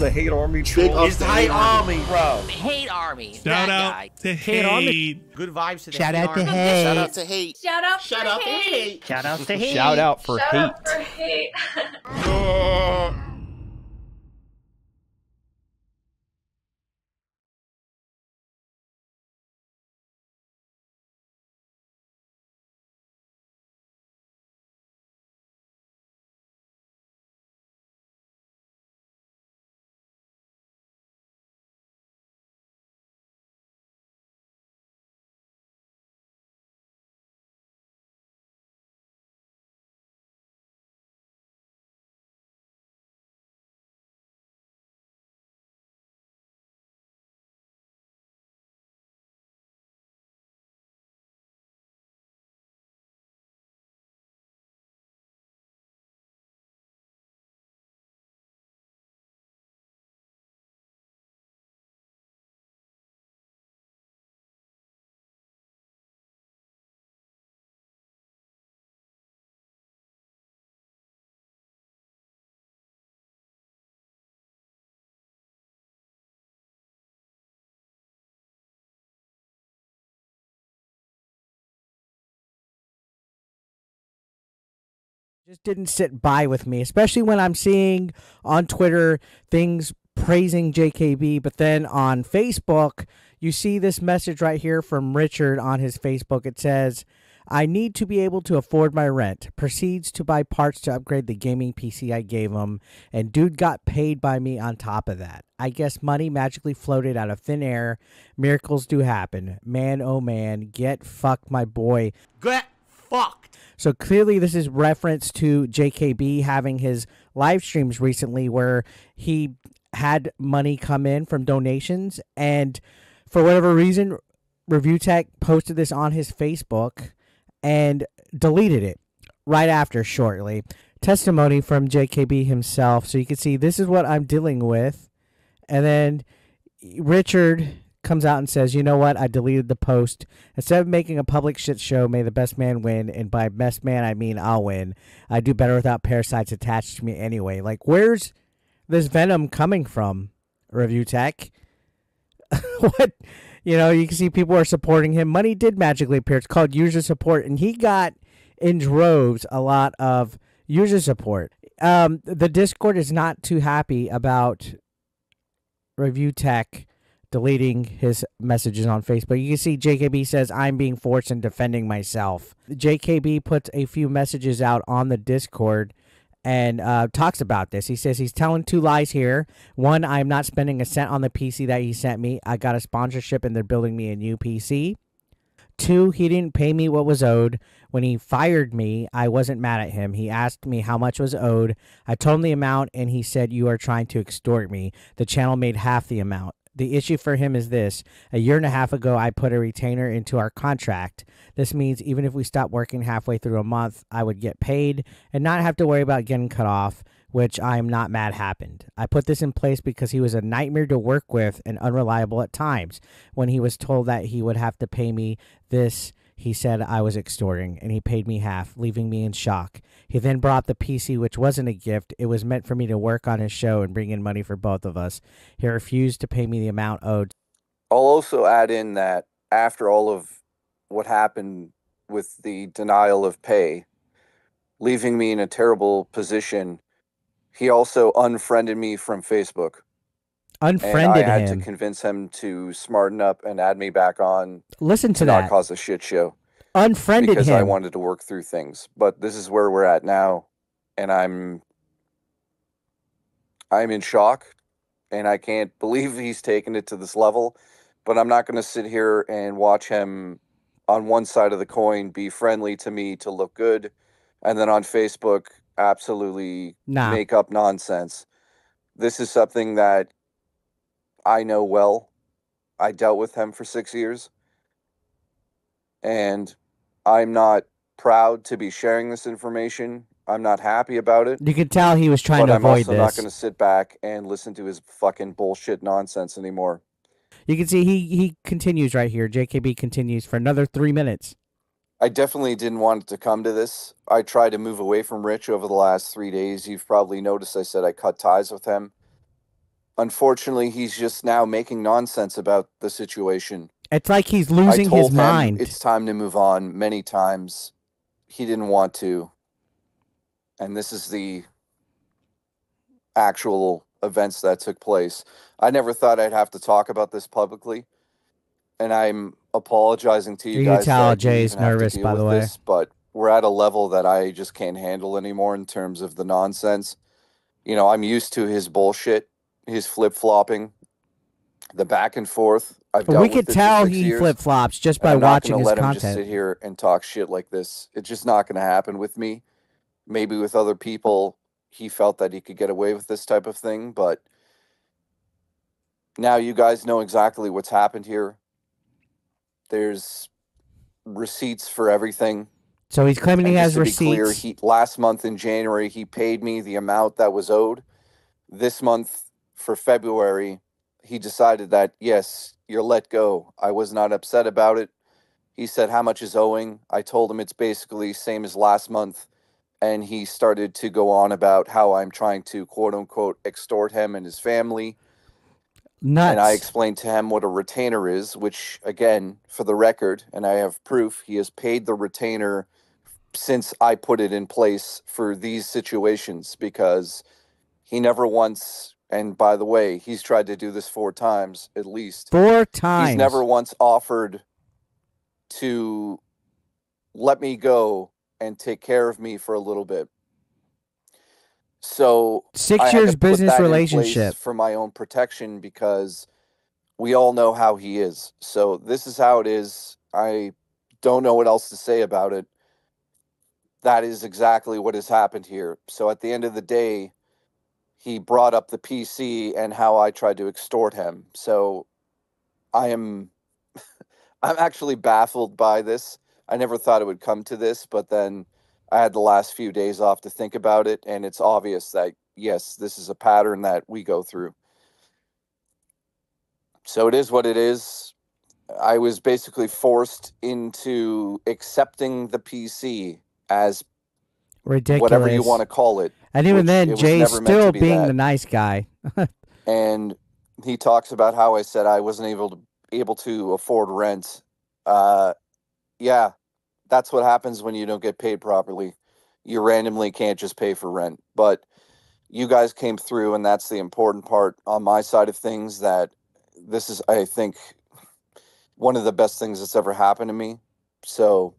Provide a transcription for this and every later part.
the hate army troll. It's the hate army, bro. Hate army. Shout out to hate. Good vibes to the Shout hate out to army. hate. Shout out to hate. Shout out Shout for out to hate. hate. Shout out to hate. Shout out for Shout hate. out for hate. Just didn't sit by with me, especially when I'm seeing on Twitter things praising JKB, but then on Facebook, you see this message right here from Richard on his Facebook. It says, I need to be able to afford my rent. Proceeds to buy parts to upgrade the gaming PC I gave him, and dude got paid by me on top of that. I guess money magically floated out of thin air. Miracles do happen. Man, oh man, get fucked, my boy. Get fucked. So clearly this is reference to JKB having his live streams recently where he had money come in from donations, and for whatever reason, Review Tech posted this on his Facebook and deleted it right after shortly. Testimony from JKB himself, so you can see this is what I'm dealing with. And then Richard comes out and says, you know what, I deleted the post. Instead of making a public shit show, may the best man win. And by best man, I mean I'll win. I do better without parasites attached to me anyway. Like, where's this venom coming from, Review Tech? What? You know, you can see people are supporting him. Money did magically appear. It's called user support. And he got, in droves, a lot of user support. The Discord is not too happy about Review Tech deleting his messages on Facebook. You can see JKB says, I'm being forced and defending myself. JKB puts a few messages out on the Discord and talks about this. He says he's telling two lies here. One, I'm not spending a cent on the PC that he sent me. I got a sponsorship and they're building me a new PC. Two, he didn't pay me what was owed. When he fired me, I wasn't mad at him. He asked me how much was owed. I told him the amount and he said, you are trying to extort me. The channel made half the amount. The issue for him is this. A year and a half ago, I put a retainer into our contract. This means even if we stop working halfway through a month, I would get paid and not have to worry about getting cut off, which I am not mad happened. I put this in place because he was a nightmare to work with and unreliable at times. When he was told that he would have to pay me this, he said I was extorting, and he paid me half, leaving me in shock. He then brought the PC, which wasn't a gift. It was meant for me to work on his show and bring in money for both of us. He refused to pay me the amount owed. I'll also add in that after all of what happened with the denial of pay, leaving me in a terrible position, he also unfriended me from Facebook. Unfriended and I had him. to convince him to smarten up and add me back on. Listen to not that. cause a shit show. Unfriended because him. I wanted to work through things. But this is where we're at now, and I'm in shock, and I can't believe he's taken it to this level. But I'm not going to sit here and watch him on one side of the coin be friendly to me to look good, and then on Facebook absolutely make up nonsense. This is something that I know well. I dealt with him for 6 years. And I'm not proud to be sharing this information. I'm not happy about it. You could tell he was trying to avoid this. But I'm also not going to sit back and listen to his fucking bullshit nonsense anymore. You can see he continues right here. JKB continues for another 3 minutes. I definitely didn't want it to come to this. I tried to move away from Rich over the last 3 days. You've probably noticed I said I cut ties with him. unfortunately, he's just now making nonsense about the situation. It's like he's I losing told his him mind. it's time to move on many times. He didn't want to. And this is the actual events that took place. I never thought I'd have to talk about this publicly. And I'm apologizing to you You can guys tell that you Jay's even have to nervous, deal by with the way. this, but we're at a level that I just can't handle anymore in terms of the nonsense. You know, I'm used to his bullshit, his flip-flopping, the back and forth. I've We dealt could with it for tell 6 he years, flip flops just and by I'm not watching going to his let him just content. sit here and talk shit like this. It's just not going to happen with me. Maybe with other people, he felt that he could get away with this type of thing, but now you guys know exactly what's happened here. There's receipts for everything. So he's claiming he And just has to be clear, receipts. last month in January, he paid me the amount that was owed. This month for February, he decided that, yes, you're let go. I was not upset about it. He said, how much is owing? I told him it's basically same as last month. And he started to go on about how I'm trying to, quote unquote, extort him and his family. Nuts. And I explained to him what a retainer is, which, again, for the record, and I have proof, he has paid the retainer since I put it in place for these situations, because he never once, and by the way, he's tried to do this 4 times at least. 4 times. He's never once offered to let me go and take care of me for a little bit. So 6 I had years to put business that in relationship place for my own protection, because we all know how he is. So this is how it is. I don't know what else to say about it. That is exactly what has happened here. So at the end of the day, he brought up the PC and how I tried to extort him. So I'm actually baffled by this. I never thought it would come to this, but then I had the last few days off to think about it, and it's obvious that yes, this is a pattern that we go through. So it is what it is. I was basically forced into accepting the PC as ridiculous. whatever you want to call it. And even then, it was Jay's never meant to still be being that. the nice guy. And he talks about how I said I wasn't able to afford rent. Yeah, that's what happens when you don't get paid properly. You randomly can't just pay for rent. But you guys came through, and that's the important part on my side of things, that this is, I think, one of the best things that's ever happened to me. So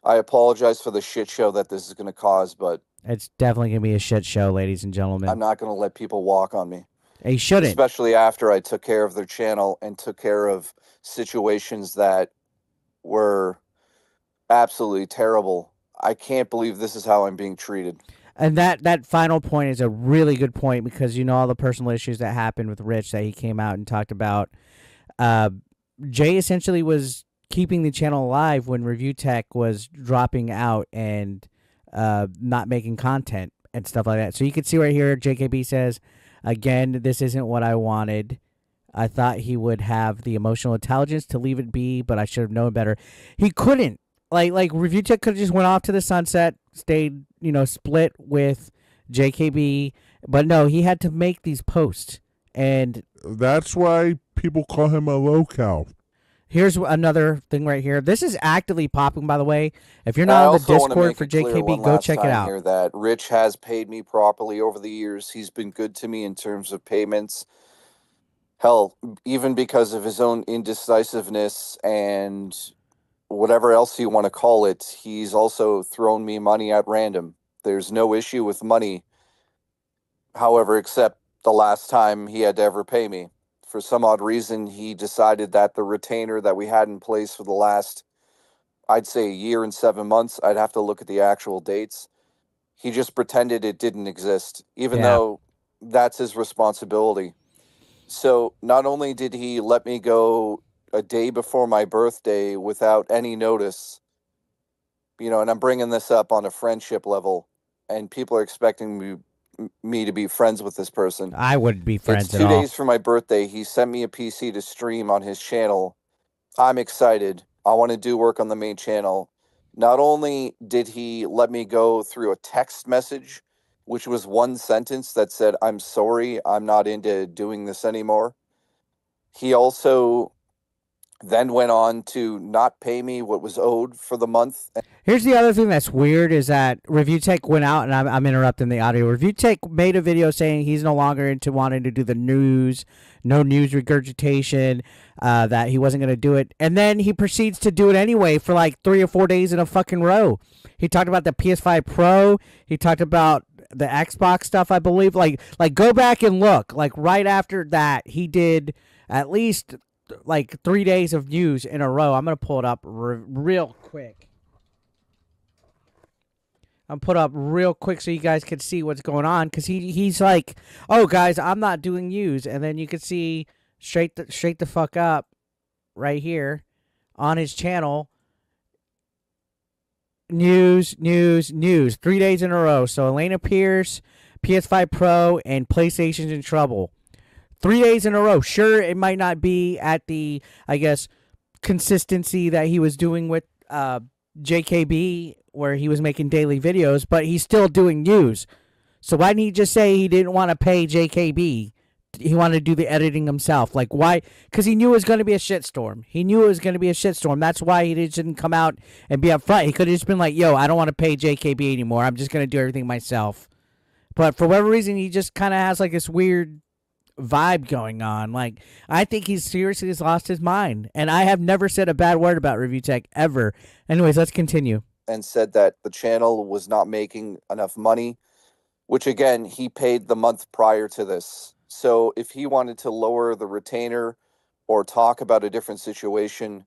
I apologize for the shit show that this is going to cause, but It's definitely going to be a shit show, ladies and gentlemen. I'm not going to let people walk on me. He shouldn't. Especially after I took care of their channel and took care of situations that were absolutely terrible. I can't believe this is how I'm being treated. And that final point is a really good point, because you know all the personal issues that happened with Rich that he came out and talked about. Jay essentially was keeping the channel alive when Review Tech was dropping out and not making content and stuff like that. So you can see right here, JKB says, again, this isn't what I wanted. I thought he would have the emotional intelligence to leave it be, but I should have known better. He couldn't. Like Review Tech could have just went off to the sunset, stayed, split with JKB, but no, he had to make these posts. And that's why people call him a local. Here's another thing right here. This is actively popping, by the way. If you're not on the Discord for JKB, go check it out. Here that Rich has paid me properly over the years. He's been good to me in terms of payments. Hell, even because of his own indecisiveness and whatever else you want to call it, he's also thrown me money at random. There's no issue with money, however, except the last time he had to ever pay me. For some odd reason, he decided that the retainer that we had in place for the last, I'd say, a year and 7 months, I'd have to look at the actual dates. He just pretended it didn't exist, even though that's his responsibility. So not only did he let me go a day before my birthday without any notice, and I'm bringing this up on a friendship level, and people are expecting me to be friends with this person. I wouldn't be friends at all. It's 2 days for my birthday. He sent me a PC to stream on his channel. I'm excited. I want to do work on the main channel. Not only did he let me go through a text message which was one sentence that said, "I'm sorry, I'm not into doing this anymore." He also then went on to not pay me what was owed for the month. Here's the other thing that's weird is that Review Tech went out, and I'm interrupting the audio. Review Tech made a video saying he's no longer into wanting to do the news, no news regurgitation, that he wasn't going to do it. And then he proceeds to do it anyway for like 3 or 4 days in a fucking row. He talked about the PS5 Pro. He talked about the Xbox stuff, I believe. Like go back and look. Like right after that, he did at least like 3 days of news in a row. I'm going to pull it up real quick. I'm put up real quick so you guys can see what's going on, because he's like, "Oh guys, I'm not doing news," and then you can see straight the fuck up right here on his channel. News, 3 days in a row. So Elena Pierce, PS5 Pro, and PlayStation's in trouble. 3 days in a row. Sure, it might not be at the, I guess, consistency that he was doing with JKB, where he was making daily videos, but he's still doing news. So why didn't he just say he didn't want to pay JKB? He wanted to do the editing himself. Like, why? Because he knew it was going to be a shitstorm. He knew it was going to be a shitstorm. That's why he didn't come out and be upfront. He could have just been like, "Yo, I don't want to pay JKB anymore. I'm just going to do everything myself." But for whatever reason, he just kind of has like this weird vibe going on. Like, I think he seriously has lost his mind. And I have never said a bad word about Review Tech ever. Anyways, let's continue. And said that the channel was not making enough money, which again, he paid the month prior to this. So if he wanted to lower the retainer or talk about a different situation,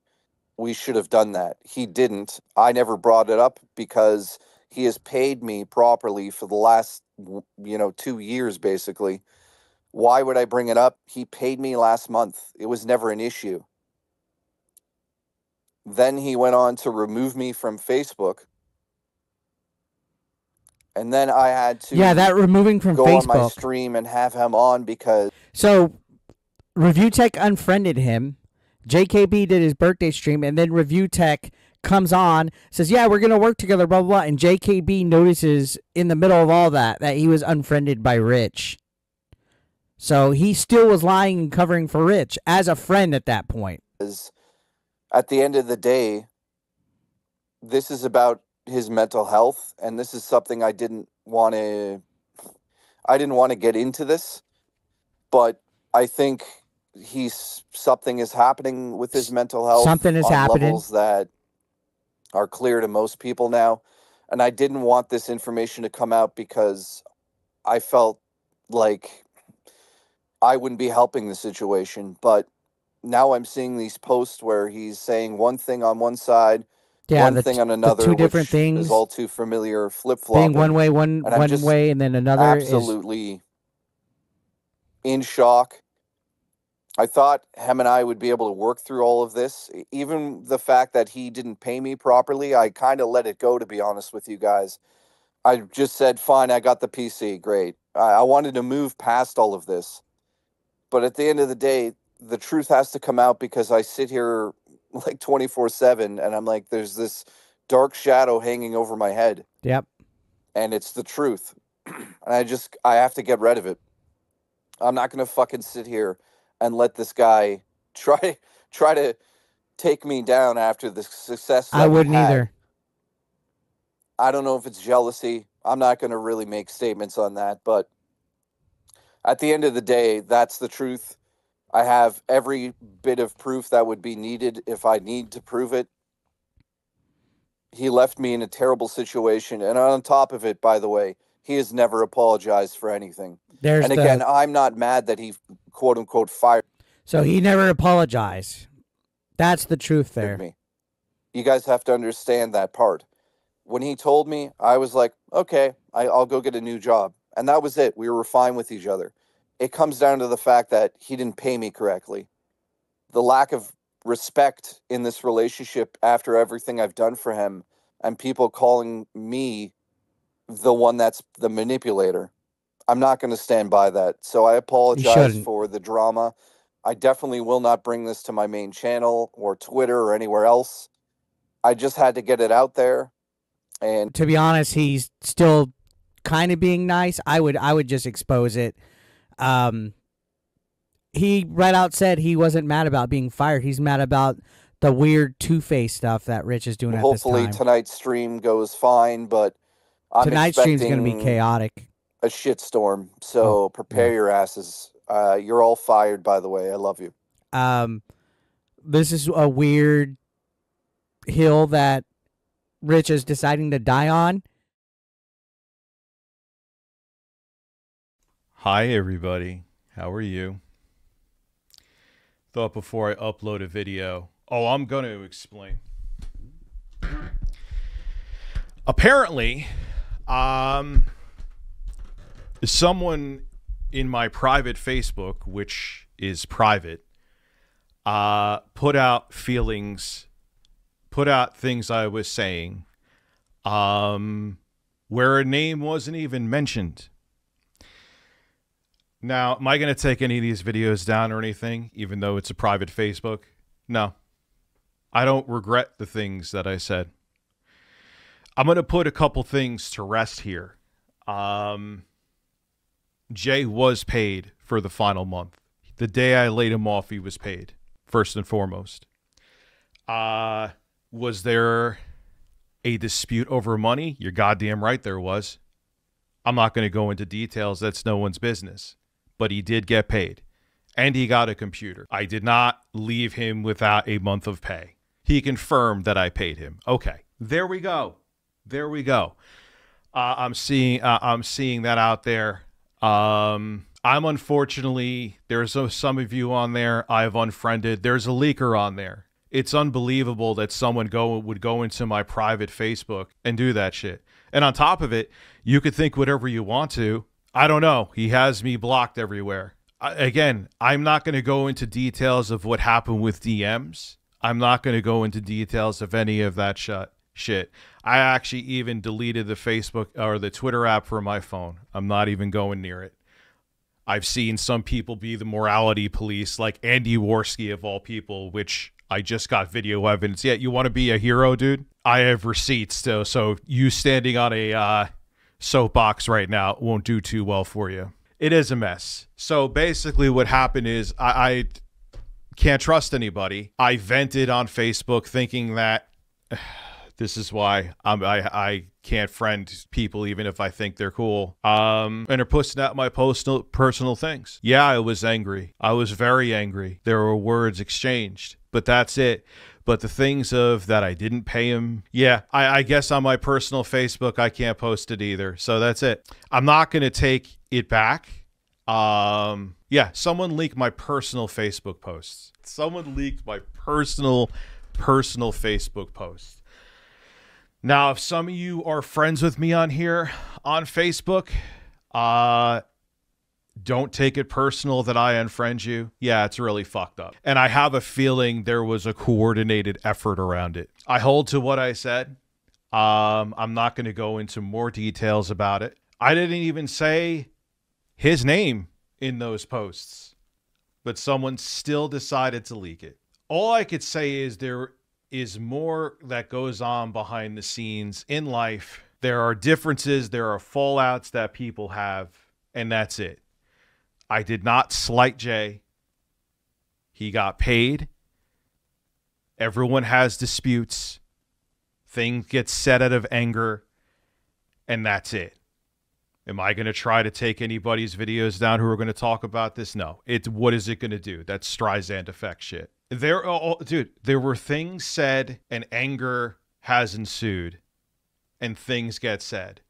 we should have done that. He didn't. I never brought it up because he has paid me properly for the last, 2 years, basically. Why would I bring it up? He paid me last month. It was never an issue. Then he went on to remove me from Facebook. And then I had to that removing from go Facebook on my stream and have him on because... So, Review Tech unfriended him. JKB did his birthday stream, and then Review Tech comes on, says, "Yeah, we're going to work together, blah, blah, blah." And JKB notices in the middle of all that he was unfriended by Rich. So, he still was lying and covering for Rich as a friend at that point. At the end of the day, this is about his mental health, and this is something I didn't want to get into this, but I think something is happening with his mental health. Something is on happening. Levels that are clear to most people now, and I didn't want this information to come out because I felt like I wouldn't be helping the situation. But now I'm seeing these posts where he's saying one thing on one side, one thing on another, two different which things is all too familiar, flip-flopping. Being one way, one way, and then another. Absolutely in shock. I thought him and I would be able to work through all of this. Even the fact that he didn't pay me properly, I kind of let it go, to be honest with you guys. I just said, fine, I got the PC, great. I wanted to move past all of this. But at the end of the day, the truth has to come out, because I sit here like 24/7 and I'm like, there's this dark shadow hanging over my head. Yep. And it's the truth. And I have to get rid of it. I'm not going to fucking sit here and let this guy try to take me down after the success that I wouldn't had. either. I don't know if it's jealousy. I'm not going to really make statements on that, but at the end of the day, that's the truth. I have every bit of proof that would be needed if I need to prove it. He left me in a terrible situation. And on top of it, by the way, he has never apologized for anything. Again, I'm not mad that he, quote unquote, fired. So he never apologized. That's the truth there. Me. You guys have to understand that part. When he told me, I was like, okay, I'll go get a new job. And that was it. We were fine with each other. It comes down to the fact that he didn't pay me correctly. The lack of respect in this relationship after everything I've done for him, and people calling me the one that's the manipulator. I'm not going to stand by that. So I apologize for the drama. I definitely will not bring this to my main channel or Twitter or anywhere else. I just had to get it out there. And to be honest, he's still kind of being nice, I would just expose it. He right out said he wasn't mad about being fired. He's mad about the weird Two-Face stuff that Rich is doing at this Hopefully time. tonight's stream goes fine, but I'm Tonight's stream's going to be expecting chaotic. a shitstorm. So prepare your asses. You're all fired, by the way. I love you. This is a weird hill that Rich is deciding to die on. Hi, everybody. How are you? Thought before I upload a video. Oh, I'm going to explain. Apparently, someone in my private Facebook, which is private, put out things I was saying, where a name wasn't even mentioned. Now, am I going to take any of these videos down or anything, even though it's a private Facebook? No. I don't regret the things that I said. I'm going to put a couple things to rest here. Jay was paid for the final month. The day I laid him off, he was paid, first and foremost. Was there a dispute over money? You're goddamn right there was. I'm not going to go into details. That's no one's business. But he did get paid. And he got a computer. I did not leave him without a month of pay. He confirmed that I paid him. Okay. There we go. There we go. I'm seeing that out there. I'm unfortunately, there's some of you on there I've unfriended. There's a leaker on there. It's unbelievable that someone would go into my private Facebook and do that shit. And on top of it, you could think whatever you want to. I don't know. He has me blocked everywhere. Again, I'm not going to go into details of what happened with DMs. I'm not going to go into details of any of that shit. I actually even deleted the Facebook or the Twitter app from my phone. I'm not even going near it. I've seen some people be the morality police, like Andy Worski of all people, which I just got video evidence. Yeah, you want to be a hero, dude? I have receipts, though, so you standing on a soapbox right now won't do too well for you. It is a mess. So basically what happened is I can't trust anybody. I vented on Facebook thinking that this is why I can't friend people even if I think they're cool. And they're pushing out my personal things. Yeah, I was angry. I was very angry. There were words exchanged, but that's it. But the things of that I didn't pay him, yeah, I guess on my personal Facebook, I can't post it either. So that's it. I'm not going to take it back. Yeah, someone leaked my personal Facebook posts. Someone leaked my personal Facebook posts. Now, if some of you are friends with me on here on Facebook, don't take it personal that I unfriend you. Yeah, it's really fucked up. And I have a feeling there was a coordinated effort around it. I hold to what I said. I'm not going to go into more details about it. I didn't even say his name in those posts, but someone still decided to leak it. All I could say is there is more that goes on behind the scenes in life. There are differences, there are fallouts that people have, and that's it. I did not slight Jay. He got paid. Everyone has disputes. Things get said out of anger, and that's it. Am I going to try to take anybody's videos down who are going to talk about this? No. What is it going to do? That's Streisand effect shit. Dude, there were things said and anger has ensued and things get said.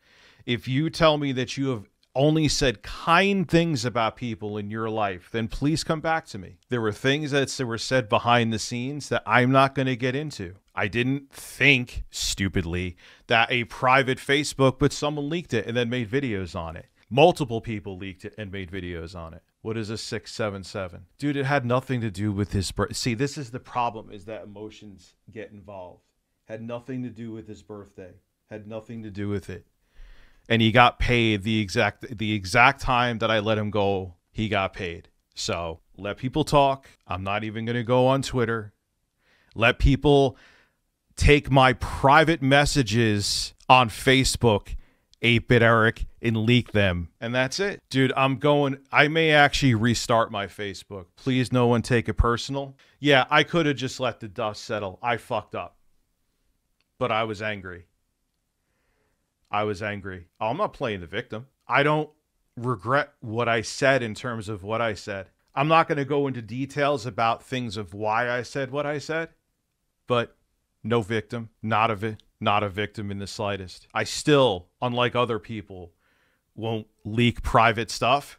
If you tell me that you have only said kind things about people in your life, then please come back to me. There were things that were said behind the scenes that I'm not going to get into. I didn't think, stupidly, that a private Facebook, but someone leaked it and then made videos on it. Multiple people leaked it and made videos on it. What is a 677? Dude, it had nothing to do with his birth. See, this is the problem, is that emotions get involved. Had nothing to do with his birthday. Had nothing to do with it. And he got paid the exact time that I let him go, he got paid. So let people talk. I'm not even going to go on Twitter. Let people take my private messages on Facebook 8-Bit Eric, and leak them. And that's it. Dude, I may actually restart my Facebook. Please no one take it personal. Yeah, I could have just let the dust settle. I fucked up. But I was angry. I'm not playing the victim. I don't regret what I said in terms of what I said. I'm not going to go into details about things of why I said what I said, but no victim, not a victim in the slightest. I still, unlike other people, won't leak private stuff,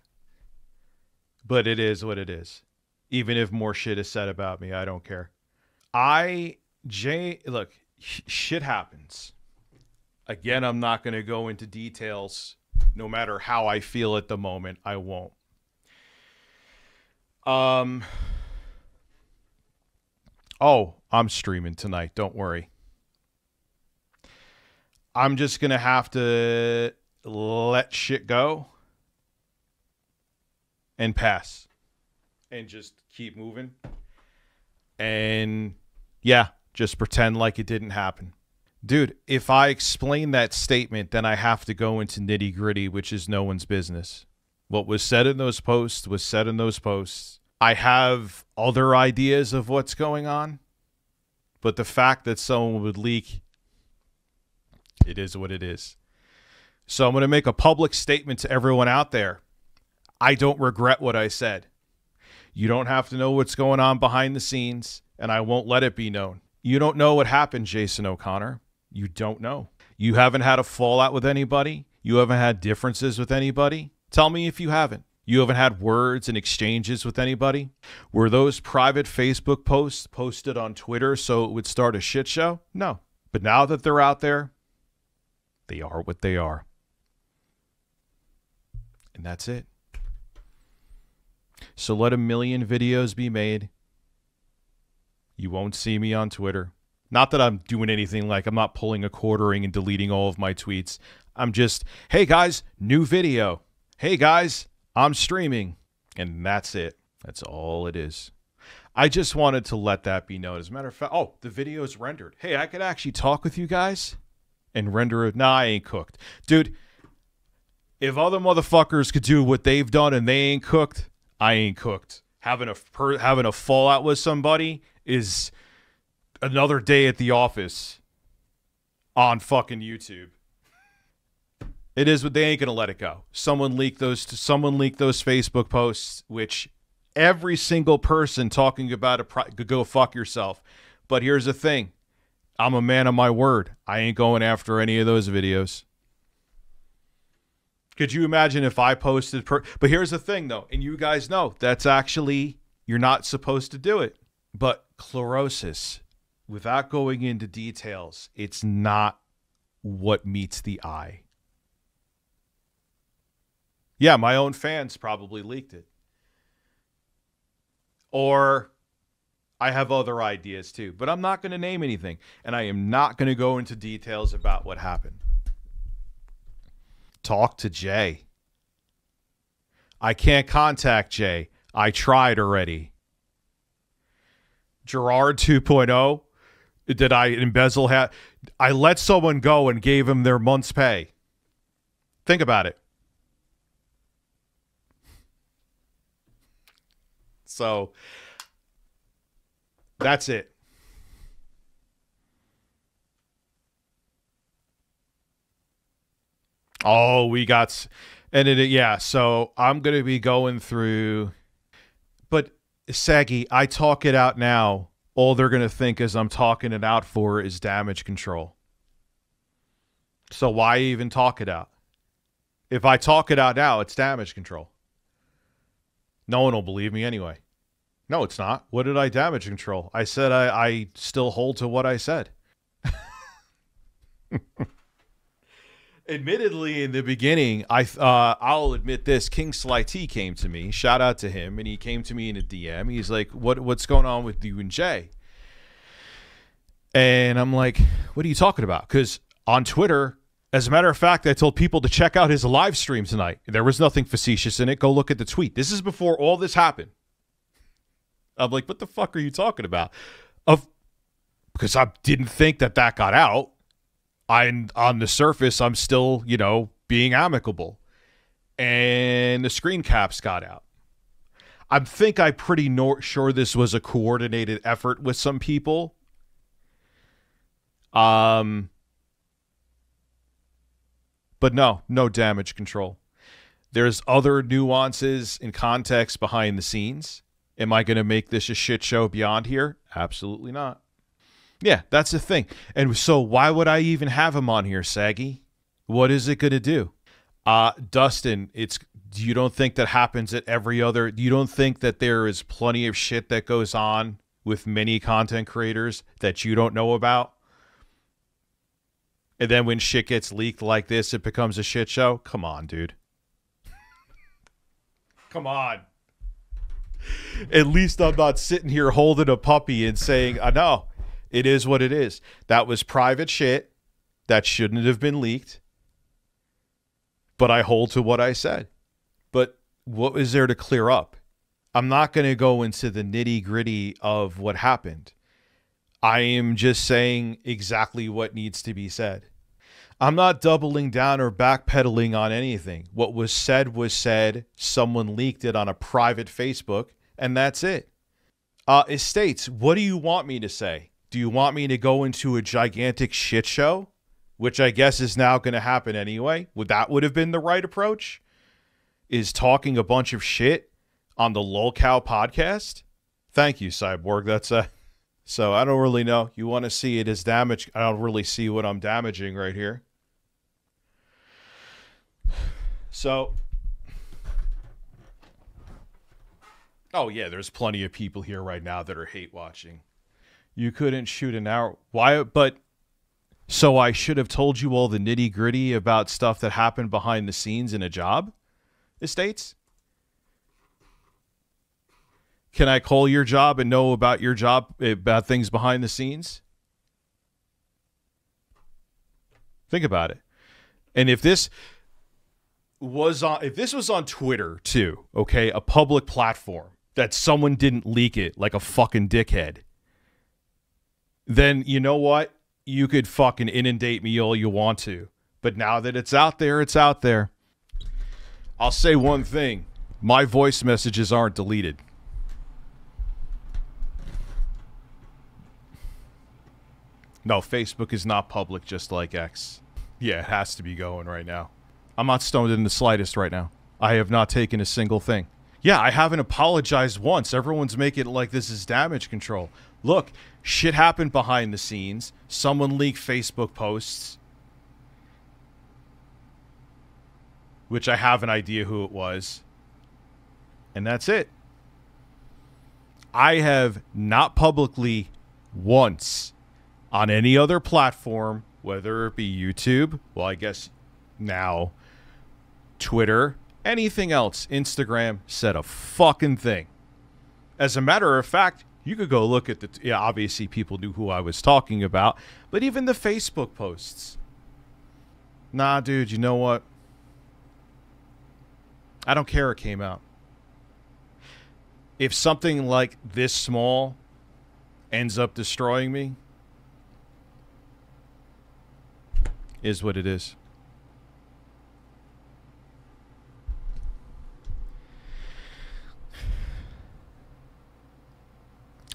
but it is what it is. Even if more shit is said about me, I don't care. Look, shit happens. Again, I'm not going to go into details. No matter how I feel at the moment, I won't. Oh, I'm streaming tonight. Don't worry. I'm just going to have to let shit go and pass and just keep moving. And yeah, just pretend like it didn't happen. Dude, if I explain that statement, then I have to go into nitty gritty, which is no one's business. What was said in those posts was said in those posts. I have other ideas of what's going on, but the fact that someone would leak, it is what it is. So I'm going to make a public statement to everyone out there. I don't regret what I said. You don't have to know what's going on behind the scenes, and I won't let it be known. You don't know what happened, Jason O'Connor. You don't know. You haven't had a fallout with anybody. You haven't had differences with anybody. Tell me if you haven't. You haven't had words and exchanges with anybody? Were those private Facebook posts posted on Twitter so it would start a shit show? No. But now that they're out there, they are what they are. And that's it. So let a million videos be made. You won't see me on Twitter. Not that I'm doing anything like I'm not pulling a quartering and deleting all of my tweets. I'm just, hey guys, new video. Hey guys, I'm streaming. And that's it. That's all it is. I just wanted to let that be known. As a matter of fact, oh, the video is rendered. Hey, I could actually talk with you guys and render it. Nah, I ain't cooked. Dude, if other motherfuckers could do what they've done and they ain't cooked, I ain't cooked. Having a fallout with somebody is another day at the office on fucking YouTube. It is what they ain't gonna let it go. Someone leaked those Facebook posts, which every single person talking about it could go fuck yourself. But here's the thing. I'm a man of my word. I ain't going after any of those videos. Could you imagine if I posted... But here's the thing, though. And you guys know, that's actually... You're not supposed to do it. But chlorosis, without going into details, it's not what meets the eye. Yeah, my own fans probably leaked it. Or I have other ideas too. But I'm not going to name anything. And I am not going to go into details about what happened. Talk to Jay. I can't contact Jay. I tried already. Gerard 2.0. Did I embezzle? I let someone go and gave him their month's pay. Think about it. So that's it. Oh, we got, and it, yeah. So I'm going to be going through, but Saggy, I talk it out now. All they're going to think is I'm talking it out for is damage control. So why even talk it out? If I talk it out now, it's damage control. No one will believe me anyway. No, it's not. What did I damage control? I said I still hold to what I said. Admittedly, in the beginning, I'll admit this. King Sly T came to me. Shout out to him. And he came to me in a DM. He's like, what's going on with you and Jay? And I'm like, what are you talking about? Because on Twitter, as a matter of fact, I told people to check out his live stream tonight. There was nothing facetious in it. Go look at the tweet. This is before all this happened. I'm like, what the fuck are you talking about? Because I didn't think that got out. On the surface, I'm still, being amicable. And the screen caps got out. I think I'm pretty sure this was a coordinated effort with some people. But no damage control. There's other nuances and context behind the scenes. Am I going to make this a shit show beyond here? Absolutely not. Yeah, that's the thing. And so why would I even have him on here, Saggy? What is it going to do? Dustin, you don't think that happens at every other... You don't think that there is plenty of shit that goes on with many content creators that you don't know about? And then when shit gets leaked like this, it becomes a shit show? Come on, dude. Come on. At least I'm not sitting here holding a puppy and saying, I know, it is what it is. That was private shit that shouldn't have been leaked. But I hold to what I said. But what is there to clear up? I'm not going to go into the nitty-gritty of what happened. I am just saying exactly what needs to be said. I'm not doubling down or backpedaling on anything. What was said. Someone leaked it on a private Facebook, and that's it. Estates, what do you want me to say? Do you want me to go into a gigantic shit show? Which I guess is now going to happen anyway. That would have been the right approach? Is talking a bunch of shit on the LolCow podcast? Thank you, Cyborg. That's so I don't really know. You want to see it as damage? I don't really see what I'm damaging right here. So, oh yeah, there's plenty of people here right now that are hate watching. You couldn't shoot an hour. Why? But so I should have told you all the nitty gritty about stuff that happened behind the scenes in a job, Estates? Can I call your job and know about your job, about things behind the scenes? Think about it. And if this was on Twitter too, okay, a public platform that someone didn't leak it like a fucking dickhead, then you know what? You could fucking inundate me all you want to. But now that it's out there, it's out there. I'll say one thing. My voice messages aren't deleted. No, Facebook is not public just like X. Yeah, it has to be going right now. I'm not stoned in the slightest right now. I have not taken a single thing. Yeah, I haven't apologized once. Everyone's making it like this is damage control. Look, shit happened behind the scenes. Someone leaked Facebook posts. Which I have an idea who it was. And that's it. I have not publicly once on any other platform, whether it be YouTube, well, I guess now, Twitter, anything else, Instagram, said a fucking thing. As a matter of fact, you could go look at the... Yeah, obviously people knew who I was talking about, but even the Facebook posts. Nah, dude, you know what? I don't care it came out. If something like this small ends up destroying me, is what it is.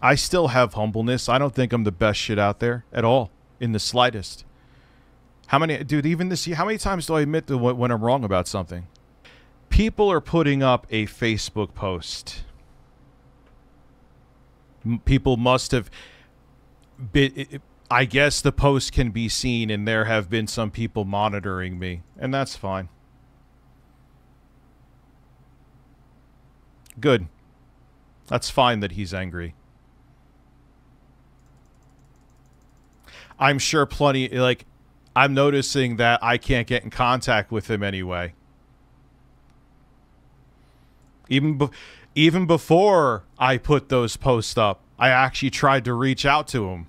I still have humbleness. I don't think I'm the best shit out there at all, in the slightest. How many, dude, even this year, how many times do I admit to when I'm wrong about something? People are putting up a Facebook post. People must have been, I guess the post can be seen and there have been some people monitoring me, and that's fine. Good. That's fine that he's angry. I'm sure plenty, like, I'm noticing that I can't get in contact with him anyway. Even before I put those posts up, I actually tried to reach out to him.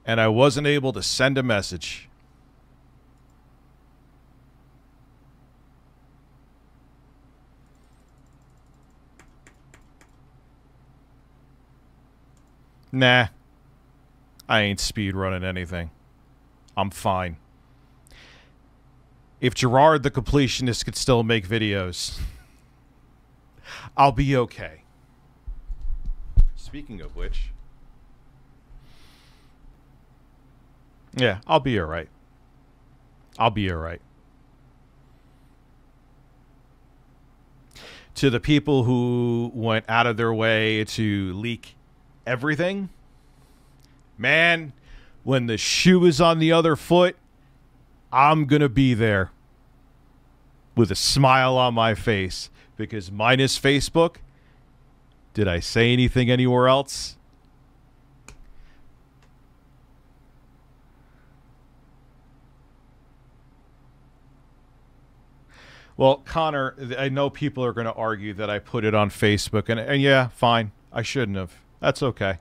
And I wasn't able to send a message. Nah. I ain't speed running anything. I'm fine. If Gerard the completionist could still make videos, I'll be okay. Speaking of which, yeah, I'll be all right. I'll be all right. To the people who went out of their way to leak everything, man, when the shoe is on the other foot, I'm going to be there with a smile on my face, because minus Facebook, did I say anything anywhere else? Well, Connor, I know people are going to argue that I put it on Facebook, and yeah, fine. I shouldn't have. That's okay.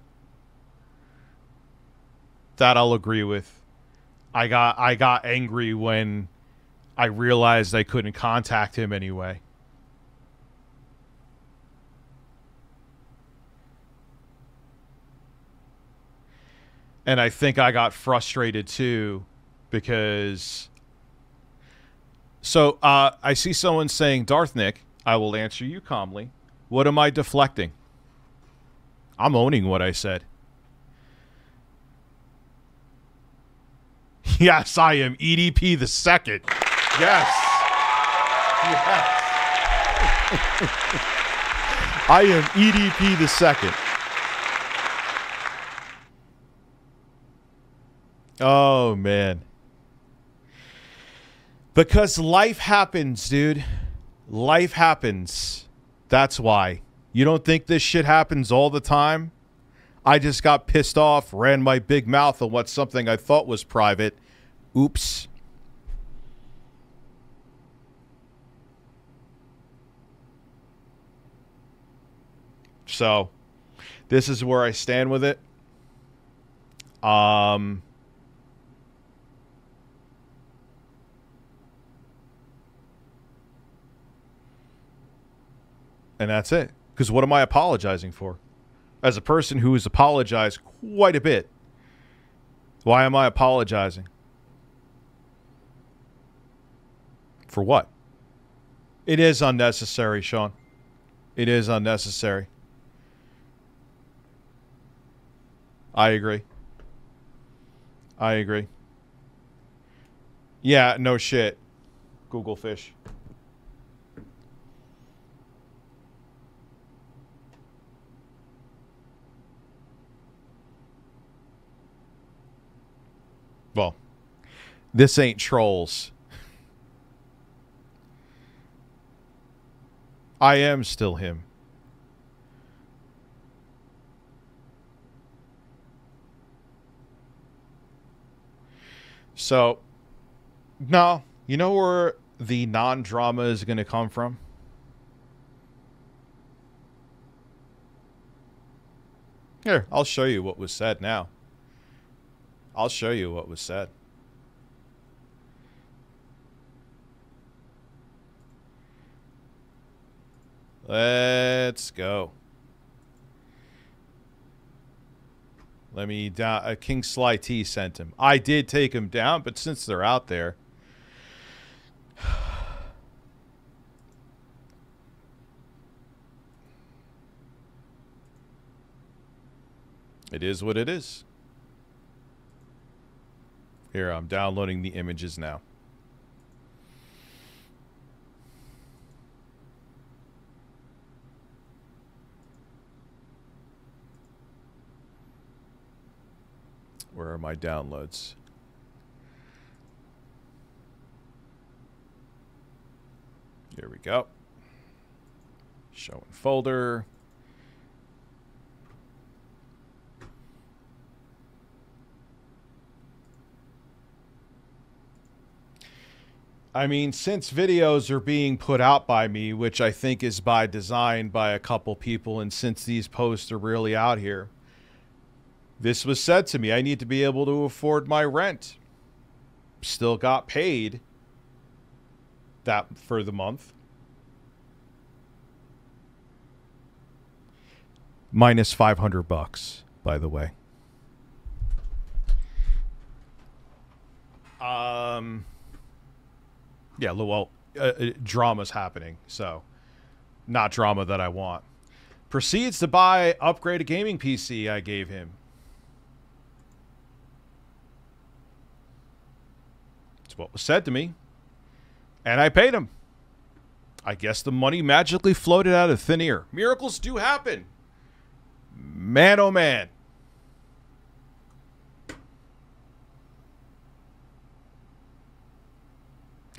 That I'll agree with. I got angry when I realized I couldn't contact him anyway. And I think I got frustrated too, because... So, I see someone saying, Darth Nick, I will answer you calmly. What am I deflecting? I'm owning what I said. Yes, I am EDP the second. Yes. Yes. I am EDP the second. Oh, man. Because life happens, dude. Life happens. That's why. You don't think this shit happens all the time? I just got pissed off, ran my big mouth on what something I thought was private. Oops. So, this is where I stand with it. And that's it. Because what am I apologizing for? As a person who has apologized quite a bit, why am I apologizing? For what? It is unnecessary, Sean. It is unnecessary. I agree. I agree. Yeah, no shit. Google fish. Well, this ain't trolls. I am still him. So, no, you know where the non-drama is going to come from? Here, I'll show you what was said now. I'll show you what was said. Let's go. Let me down. King Sly T sent him. I did take him down, but since they're out there, it is what it is. Here, I'm downloading the images now. Where are my downloads? Here we go. Show in folder. I mean, since videos are being put out by me, which I think is by design by a couple people, and since these posts are really out here, this was said to me. I need to be able to afford my rent. Still got paid that for the month. Minus $500, by the way. Yeah, well, drama's happening, so not drama that I want. Proceeds to buy, upgrade a gaming PC I gave him. It's what was said to me. And I paid him. I guess the money magically floated out of thin air. Miracles do happen. Man, oh man.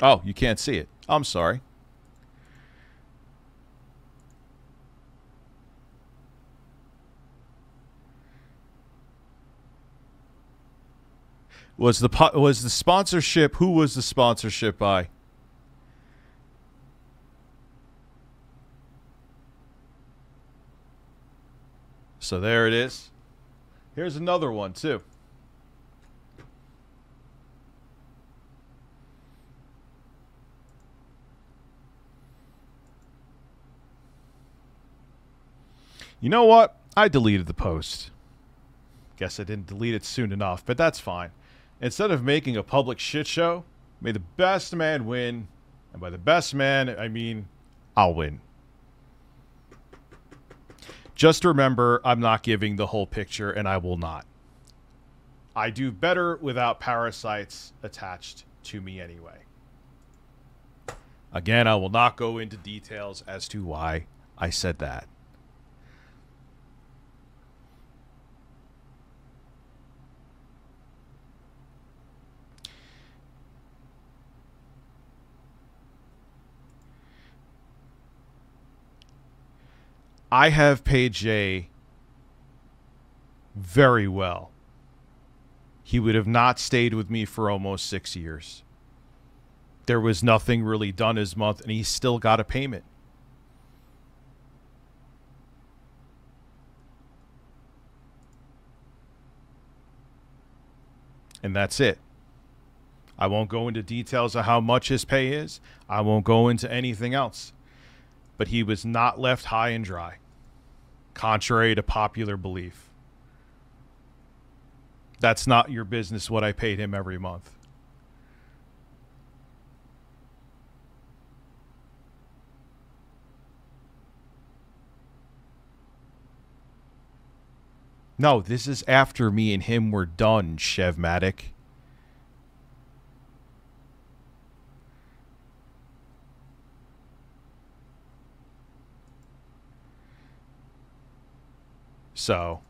Oh, you can't see it. I'm sorry. Was the sponsorship? Who was the sponsorship by? So there it is. Here's another one too. You know what? I deleted the post. Guess I didn't delete it soon enough, but that's fine. Instead of making a public shit show, may the best man win. And by the best man, I mean I'll win. Just remember, I'm not giving the whole picture, and I will not. I do better without parasites attached to me anyway. Again, I will not go into details as to why I said that. I have paid Jay very well. He would have not stayed with me for almost 6 years. There was nothing really done his month, and he still got a payment. And that's it. I won't go into details of how much his pay is. I won't go into anything else. But he was not left high and dry, contrary to popular belief. That's not your business what I paid him every month. No, this is after me and him were done, Chevmatic. So,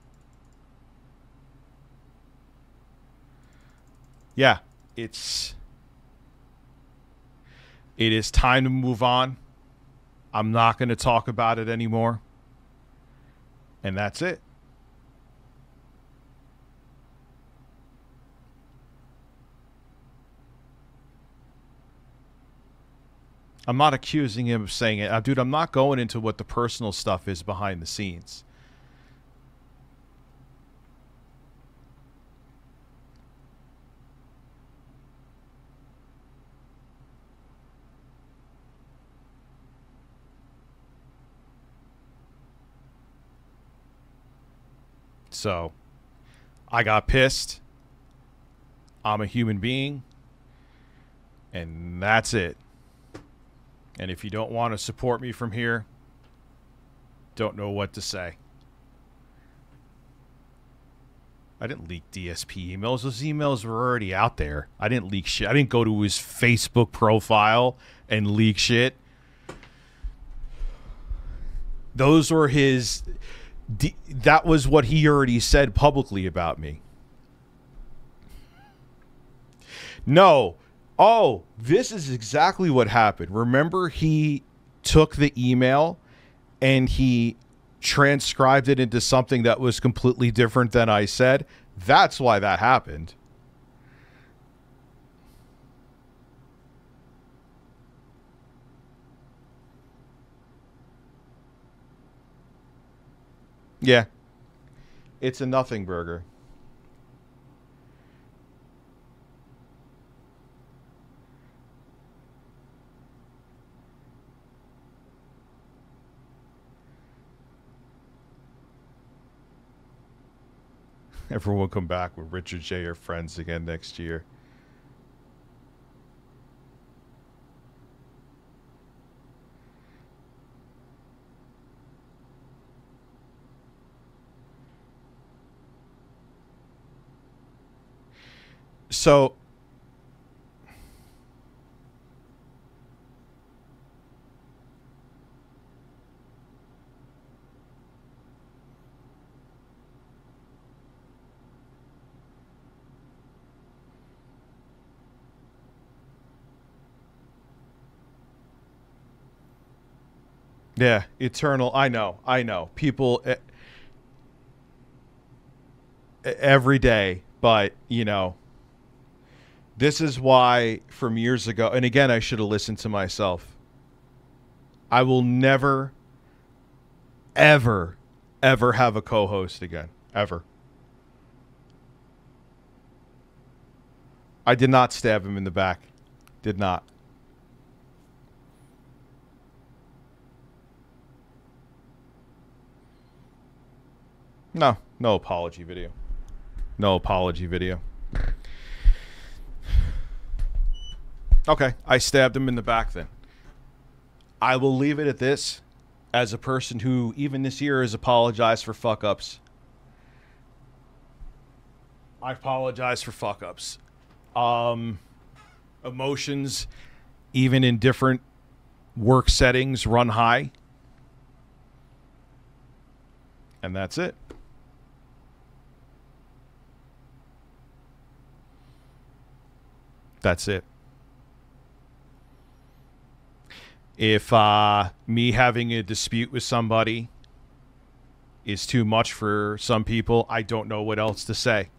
yeah, it is time to move on. I'm not going to talk about it anymore. And that's it. I'm not accusing him of saying it. Dude, I'm not going into what the personal stuff is behind the scenes. So, I got pissed. I'm a human being. And that's it. And if you don't want to support me from here, don't know what to say. I didn't leak DSP emails. Those emails were already out there. I didn't leak shit. I didn't go to his Facebook profile and leak shit. Those were his... that was what he already said publicly about me. No. Oh, this is exactly what happened. Remember, he took the email and he transcribed it into something that was completely different than I said? That's why that happened. Yeah. It's a nothing burger. Everyone come back with Richard J. are friends again next year. So yeah, eternal. I know. People every day, but you know, this is why from years ago, and again, I should have listened to myself. I will never, ever, ever have a co-host again. Ever. I did not stab him in the back. Did not. No apology video. No apology video. Okay, I stabbed him in the back then. I will leave it at this. As a person who, even this year, has apologized for fuck-ups. I apologize for fuck-ups. Emotions, even in different work settings, run high. And that's it. That's it. If me having a dispute with somebody is too much for some people, I don't know what else to say.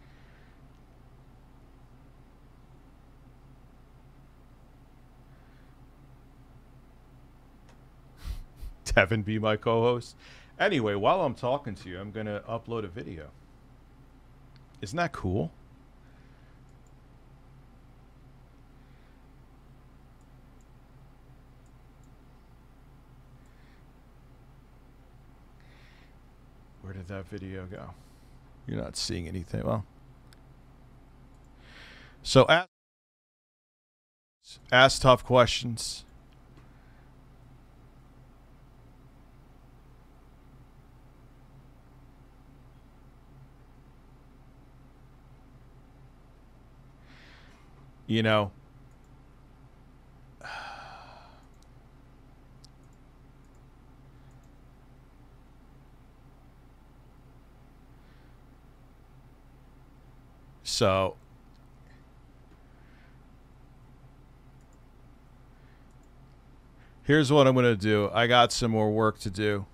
Devin be my co-host. Anyway, while I'm talking to you, I'm going to upload a video. Isn't that cool? Where did that video go? You're not seeing anything. Well, so ask tough questions. You know, so here's what I'm going to do. I got some more work to do.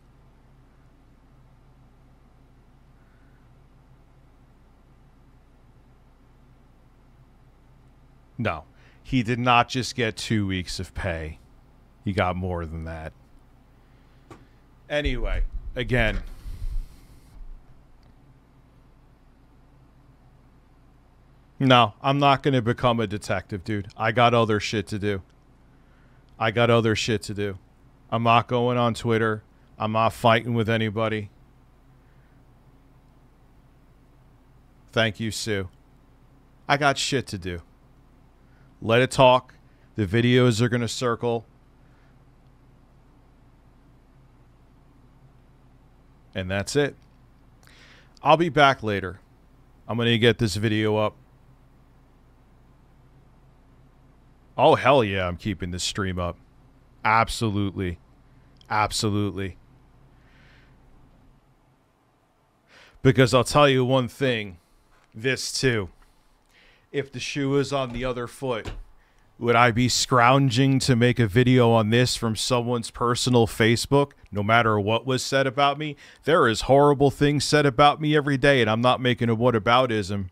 No, he did not just get 2 weeks of pay. He got more than that. Anyway, again, no, I'm not going to become a detective, dude. I got other shit to do. I'm not going on Twitter. I'm not fighting with anybody. Thank you, Sue. I got shit to do. Let it talk. The videos are going to circle. And that's it. I'll be back later. I'm going to get this video up. Oh, hell yeah, I'm keeping this stream up. Absolutely. Absolutely. Because I'll tell you one thing. This too. If the shoe is on the other foot, would I be scrounging to make a video on this from someone's personal Facebook, no matter what was said about me? There is horrible things said about me every day, and I'm not making a whataboutism.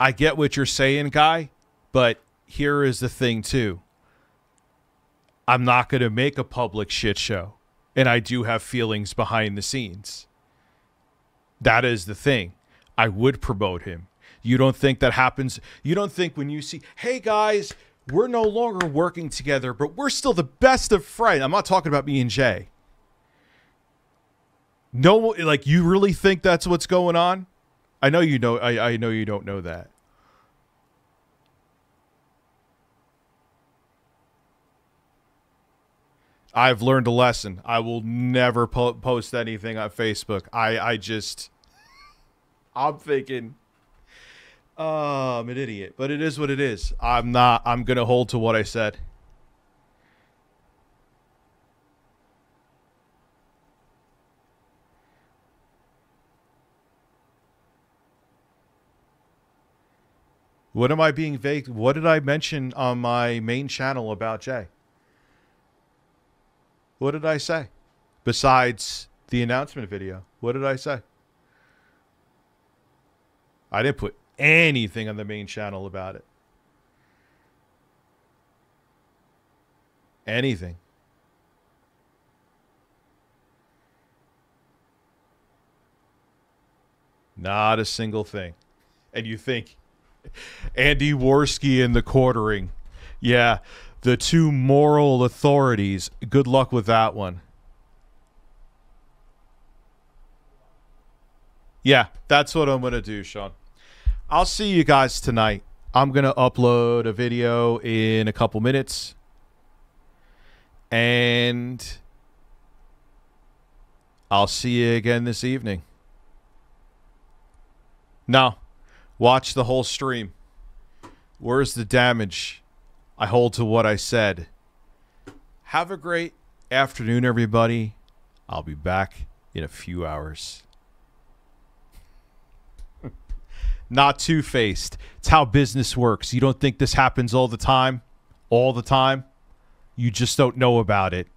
I get what you're saying, guy, but here is the thing, too. I'm not going to make a public shit show, and I do have feelings behind the scenes. That is the thing. I would promote him. You don't think that happens? You don't think when you see, hey, guys, we're no longer working together, but we're still the best of friends. I'm not talking about me and Jay. No, like, you really think that's what's going on? I know you know. I know you don't know that. I've learned a lesson. I will never post anything on Facebook. I'm thinking, oh, I'm an idiot. But it is what it is. I'm going to hold to what I said. What am I being vague? What did I mention on my main channel about Jay? What did I say? Besides the announcement video, what did I say? I didn't put anything on the main channel about it. Anything. Not a single thing. And you think Andy Worski and the quartering. Yeah, the two moral authorities. Good luck with that one. Yeah, that's what I'm going to do, Sean. I'll see you guys tonight. I'm going to upload a video in a couple minutes. And I'll see you again this evening. No. Watch the whole stream. Where's the damage? I hold to what I said. Have a great afternoon, everybody. I'll be back in a few hours. Not two-faced. It's how business works. You don't think this happens all the time? All the time? You just don't know about it.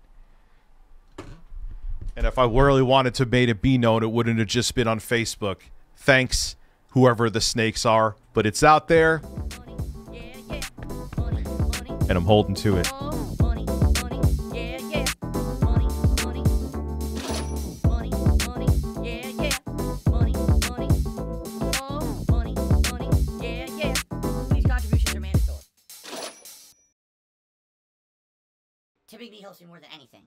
And if I really wanted to make it be known, it wouldn't have just been on Facebook. Thanks, whoever the snakes are. But it's out there. And I'm holding to it. Typically helps me more than anything.